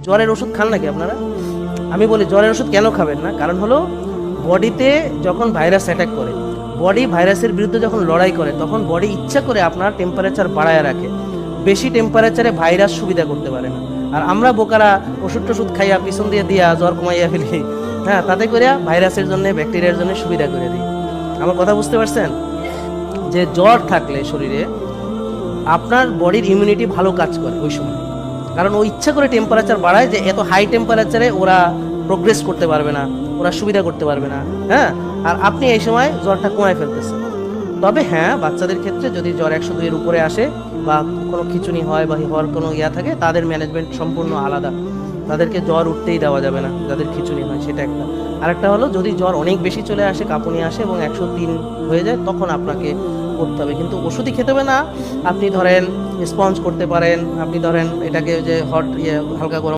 জ্বরের ওষুধ খান নাকি আপনারা? আমি বলি জ্বরের ওষুধ কেন খাবেন না, কারণ হলো বডিতে যখন ভাইরাস অ্যাটাক করে, বডি ভাইরাসের বিরুদ্ধে যখন লড়াই করে তখন বডি ইচ্ছা করে আপনার টেম্পারেচার বাড়ায় রাখে। বেশি টেম্পারেচারে ভাইরাস সুবিধা করতে পারে না। আর আমরা বোকারা ওষুধ টষুধ খাইয়া পিছন দিয়ে দিয়া জ্বর কমাইয়া ফেলি, হ্যাঁ, তাতে করে ভাইরাসের জন্য ব্যাকটেরিয়ার জন্য সুবিধা করে দিই। আমার কথা বুঝতে পারছেন? যে জ্বর থাকলে শরীরে আপনার বডির ইমিউনিটি ভালো কাজ করে ওই সময়, কারণ ও ইচ্ছা করে টেম্পারেচার বাড়ায় যে এত হাই টেম্পারেচারে ওরা প্রোগ্রেস করতে পারবে না, ওরা সুবিধা করতে পারবে না। হ্যাঁ, আর আপনি এই সময় জ্বরটা কমায় ফেলতেছেন। তবে হ্যাঁ, বাচ্চাদের ক্ষেত্রে যদি জ্বর 102-এর উপরে আসে বা কোনো খিঁচুনি হয় বা হওয়ার কোনো ইয়া থাকে, তাদের ম্যানেজমেন্ট সম্পূর্ণ আলাদা। তাদেরকে জ্বর উঠতেই দেওয়া যাবে না যাদের খিঁচুনি হয়, সেটা একটা। আরেকটা হলো যদি জ্বর অনেক বেশি চলে আসে, কাঁপুনি আসে এবং 103 হয়ে যায়, তখন আপনাকে করতে হবে, কিন্তু ওষুধই খেতে হবে না। আপনি ধরেন স্পঞ্জ করতে পারেন, আপনি ধরেন এটাকে যে হট হালকা গরম